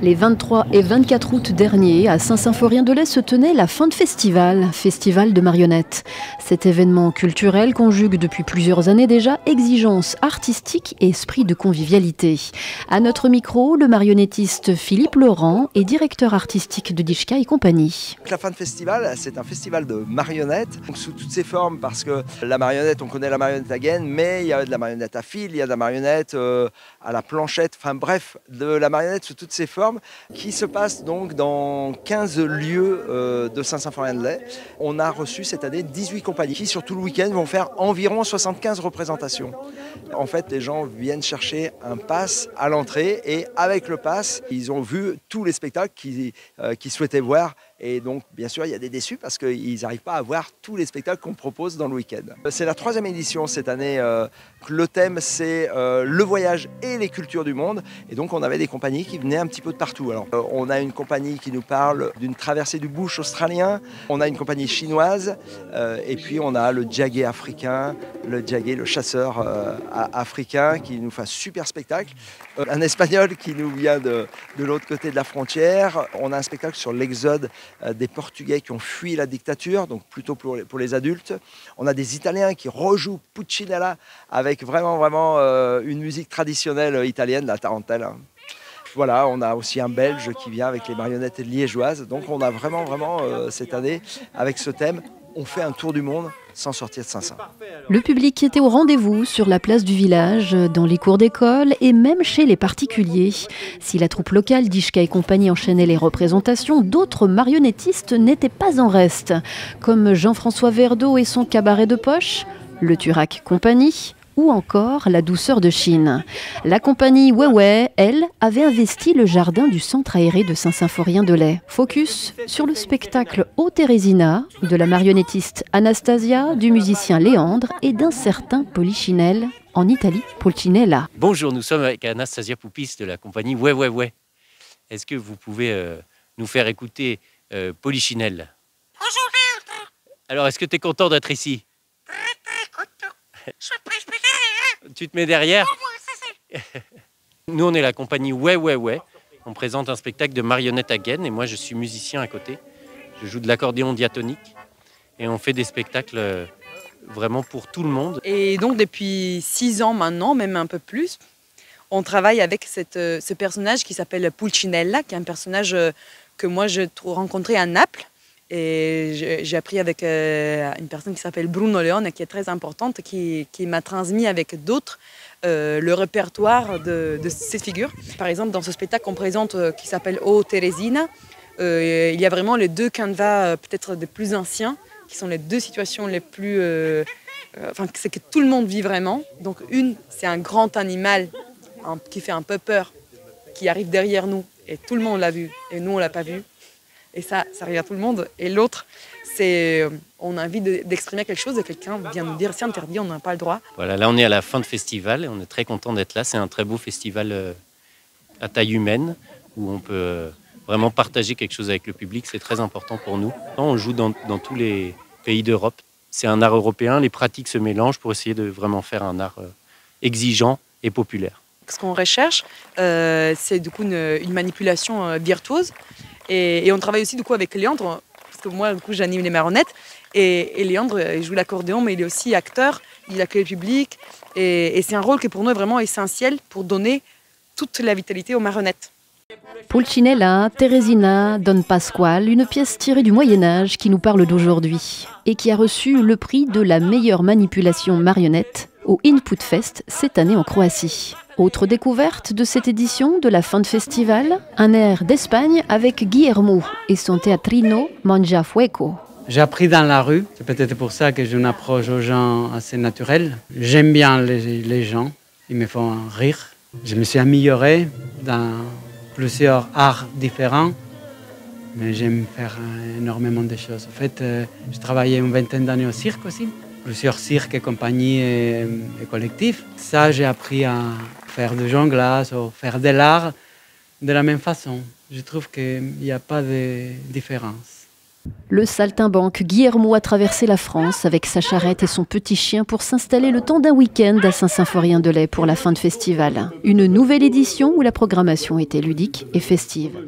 Les 23 et 24 août dernier, à Saint-Symphorien-de-Lez se tenait la fin de festival de marionnettes. Cet événement culturel conjugue depuis plusieurs années déjà exigences artistiques et esprit de convivialité. À notre micro, le marionnettiste Philippe Laurent est directeur artistique de Dijka et compagnie. La fin de festival, c'est un festival de marionnettes, donc sous toutes ses formes, parce que la marionnette, on connaît la marionnette à gaine, mais il y a de la marionnette à fil, il y a de la marionnette à la planchette, enfin bref, de la marionnette sous toutes ses formes, qui se passe donc dans 15 lieux de Saint-Symphorien-de-Lez. On a reçu cette année 18 compagnies qui, sur tout le week-end, vont faire environ 75 représentations. En fait, les gens viennent chercher un pass à l'entrée et avec le pass, ils ont vu tous les spectacles qu'ils souhaitaient voir. Et donc, bien sûr, il y a des déçus parce qu'ils n'arrivent pas à voir tous les spectacles qu'on propose dans le week-end. C'est la 3e édition cette année. Le thème, c'est le voyage et les cultures du monde. Et donc, on avait des compagnies qui venaient un petit peu de partout. Alors, on a une compagnie qui nous parle d'une traversée du bush australien. On a une compagnie chinoise. Et puis, on a le djagé africain, le chasseur africain qui nous fait un super spectacle. Un espagnol qui nous vient de l'autre côté de la frontière. On a un spectacle sur l'exode des Portugais qui ont fui la dictature, donc plutôt pour les adultes. On a des Italiens qui rejouent Puccinella avec vraiment une musique traditionnelle italienne, la tarentelle. Voilà, on a aussi un Belge qui vient avec les marionnettes liégeoises. Donc on a vraiment cette année, avec ce thème, on fait un tour du monde sans sortir de Saint-Saëns. Le public était au rendez-vous sur la place du village, dans les cours d'école et même chez les particuliers. Si la troupe locale Dijka et compagnie enchaînait les représentations, d'autres marionnettistes n'étaient pas en reste, comme Jean-François Verdeau et son cabaret de poche, le Turac Compagnie, ou encore la Douceur de Chine. La compagnie Ouais, elle, avait investi le jardin du centre aéré de Saint-Symphorien-de-Lez. Focus sur le spectacle Ô Teresina de la marionnettiste Anastasia, du musicien Léandre et d'un certain Polichinelle, en Italie, Pulcinella. Bonjour, nous sommes avec Anastasia Poupis de la compagnie Ouais. Est-ce que vous pouvez nous faire écouter Polichinelle? Bonjour Léandre. Alors, est-ce que tu es content d'être ici? Très content. Je suis presque derrière. Tu te mets derrière? Oh, moi, ça. Nous, on est la compagnie Ouais. On présente un spectacle de marionnettes à gaine et moi, je suis musicien à côté. Je joue de l'accordéon diatonique et on fait des spectacles vraiment pour tout le monde. Et donc, depuis 6 ans maintenant, même un peu plus, on travaille avec ce personnage qui s'appelle Pulcinella, qui est un personnage que moi, j'ai rencontré à Naples. Et j'ai appris avec une personne qui s'appelle Bruno Leone, qui est très importante, qui m'a transmis avec d'autres le répertoire de ces figures. Par exemple, dans ce spectacle qu'on présente qui s'appelle Ô Teresina, il y a vraiment les 2 canevas peut-être des plus anciens, qui sont les 2 situations les plus... c'est que tout le monde vit vraiment. Donc c'est un grand animal qui fait un peu peur, qui arrive derrière nous, et tout le monde l'a vu, et nous on l'a pas vu. Et ça arrive à tout le monde. Et l'autre, c'est on a envie d'exprimer quelque chose et quelqu'un vient nous dire c'est interdit, on n'a pas le droit. Voilà, là on est à la fin de festival et on est très content d'être là. C'est un très beau festival à taille humaine où on peut vraiment partager quelque chose avec le public. C'est très important pour nous. On joue dans tous les pays d'Europe. C'est un art européen. Les pratiques se mélangent pour essayer de vraiment faire un art exigeant et populaire. Ce qu'on recherche, c'est du coup une manipulation virtuose. Et on travaille aussi du coup avec Léandre, parce que moi du coup j'anime les marionnettes, et Léandre il joue l'accordéon, mais il est aussi acteur, il accueille le public, et c'est un rôle qui pour nous est vraiment essentiel pour donner toute la vitalité aux marionnettes. Pulcinella, Teresina, Don Pasquale, une pièce tirée du Moyen-Âge qui nous parle d'aujourd'hui et qui a reçu le prix de la meilleure manipulation marionnette au Input Fest cette année en Croatie. Autre découverte de cette édition de la fin de festival, un air d'Espagne avec Guillermo et son teatrino Mangia Fuego. J'ai appris dans la rue, c'est peut-être pour ça que j'ai une approche aux gens assez naturelle. J'aime bien les gens, ils me font rire. Je me suis amélioré dans plusieurs arts différents, mais j'aime faire énormément de choses. En fait, j'ai travaillé une 20aine d'années au cirque aussi, plusieurs cirques, compagnies et collectifs. Ça, j'ai appris à faire du jonglage ou faire de l'art de la même façon. Je trouve qu'il n'y a pas de différence. Le saltimbanque Guillermo a traversé la France avec sa charrette et son petit chien pour s'installer le temps d'un week-end à Saint-Symphorien-de-Lay pour la fin de festival. Une nouvelle édition où la programmation était ludique et festive.